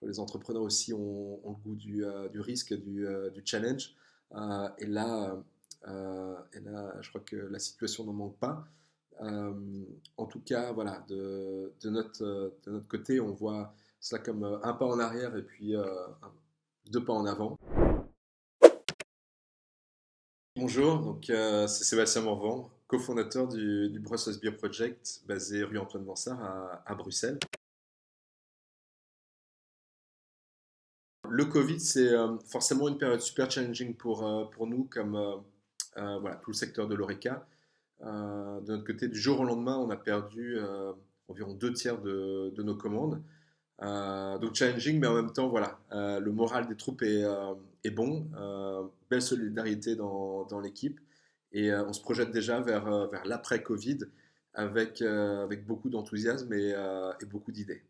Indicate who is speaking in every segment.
Speaker 1: Les entrepreneurs aussi ont le goût du risque, du challenge. Et là, je crois que la situation n'en manque pas. Euh, En tout cas, voilà, de notre côté, on voit cela comme un pas en arrière et puis deux pas en avant. Bonjour, donc c'est Sébastien Morvan, cofondateur du Brussels Beer Project basé rue Antoine Mansart à Bruxelles. Le Covid, c'est forcément une période super challenging pour nous, comme voilà, tout le secteur de l'ORECA. De notre côté, du jour au lendemain, on a perdu environ deux tiers de nos commandes. Donc challenging, mais en même temps, voilà, le moral des troupes est bon. Belle solidarité dans l'équipe. Et on se projette déjà vers l'après-Covid avec beaucoup d'enthousiasme et beaucoup d'idées.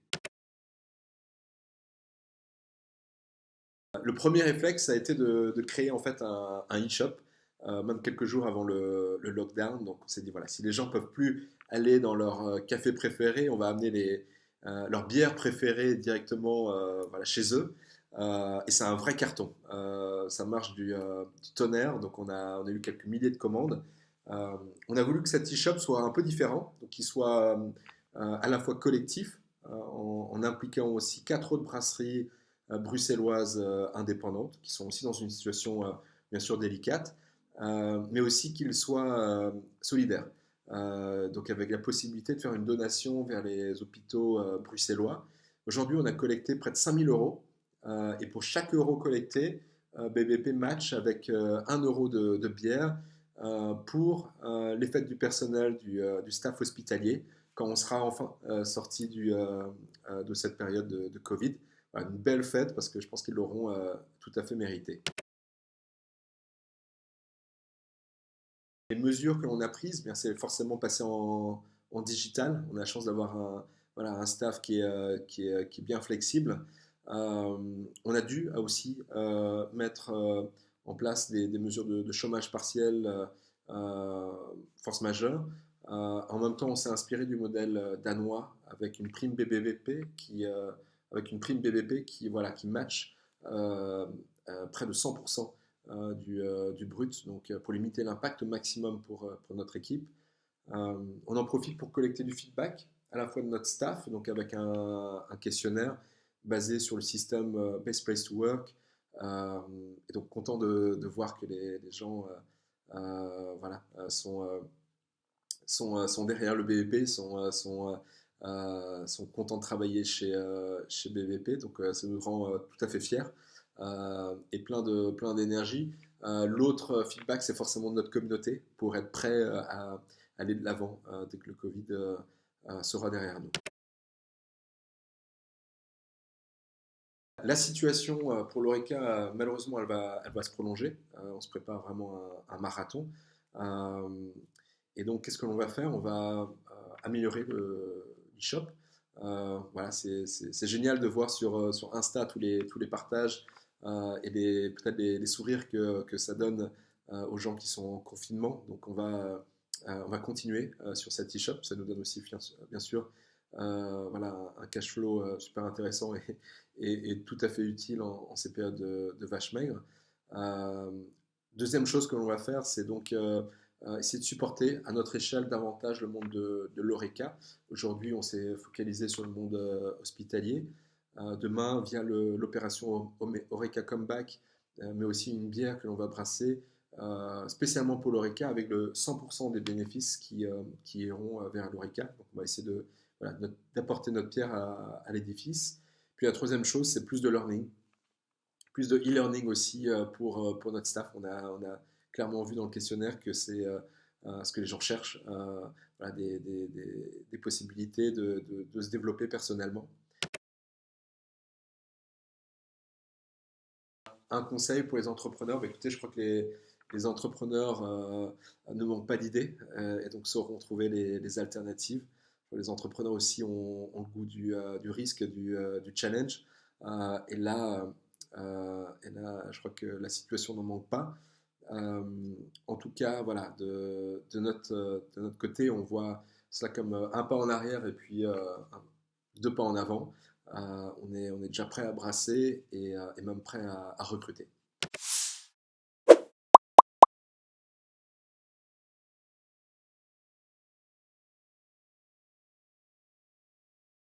Speaker 1: Le premier réflexe, ça a été de créer en fait un e-shop, même quelques jours avant le lockdown. Donc on s'est dit, voilà, si les gens peuvent plus aller dans leur café préféré, on va amener leurs bières préférées directement voilà, chez eux. Et c'est un vrai carton. Ça marche du tonnerre, donc on a eu quelques milliers de commandes. Euh, on a voulu que cet e-shop soit un peu différent, donc qu'il soit à la fois collectif, en impliquant aussi quatre autres brasseries bruxelloises indépendantes, qui sont aussi dans une situation bien sûr délicate, mais aussi qu'ils soient solidaires. Donc avec la possibilité de faire une donation vers les hôpitaux bruxellois. Aujourd'hui, on a collecté près de 5 000 euros, et pour chaque euro collecté, BBP match avec 1 euro de bière pour les fêtes du personnel du staff hospitalier quand on sera enfin sorti de cette période de Covid. Voilà, une belle fête parce que je pense qu'ils l'auront tout à fait mérité. Les mesures que l'on a prises, bien, c'est forcément passé en digital. On a la chance d'avoir voilà, un staff qui est bien flexible. Euh, on a dû aussi mettre en place des mesures de chômage partiel, euh, force majeure. En même temps, on s'est inspiré du modèle danois avec une prime BBP voilà, qui match euh, près de 100% du brut, donc pour limiter l'impact maximum pour notre équipe. On en profite pour collecter du feedback à la fois de notre staff, donc avec un questionnaire basé sur le système Best Place to Work. Et donc content de voir que les gens voilà, sont derrière le BVP, sont contents de travailler chez BVP, donc ça nous rend tout à fait fiers et plein d'énergie. L'autre feedback, c'est forcément de notre communauté pour être prêt à aller de l'avant dès que le Covid sera derrière nous. La situation pour l'ORECA, malheureusement, elle va se prolonger. On se prépare vraiment à un marathon. Euh, et donc, qu'est-ce que l'on va faire? On va améliorer l'e-shop. Voilà, c'est génial de voir sur Insta tous les partages peut-être les sourires que ça donne aux gens qui sont en confinement. Donc, on va continuer sur cette e-shop. Ça nous donne aussi, bien sûr, voilà, un cash flow super intéressant et tout à fait utile en ces périodes de vache maigre. Euh, Deuxième chose que l'on va faire, c'est donc essayer de supporter à notre échelle davantage le monde de l'ORECA. Aujourd'hui, on s'est focalisé sur le monde hospitalier. Demain, via l'opération ORECA Comeback, mais aussi une bière que l'on va brasser spécialement pour l'ORECA avec le 100% des bénéfices qui iront vers l'ORECA. Donc, on va essayer voilà, d'apporter notre pierre à l'édifice. Puis la troisième chose, c'est plus de learning, plus de e-learning aussi pour notre staff. On a clairement vu dans le questionnaire que c'est ce que les gens cherchent, voilà, des possibilités de se développer personnellement. Un conseil pour les entrepreneurs, bah, écoutez, je crois que les entrepreneurs ne manquent pas d'idées et donc sauront trouver les alternatives. Les entrepreneurs aussi ont le goût du risque, du challenge. Et là, je crois que la situation n'en manque pas. Euh, En tout cas, voilà, de notre côté, on voit cela comme un pas en arrière et puis deux pas en avant. on est déjà prêt à brasser et même prêt à recruter.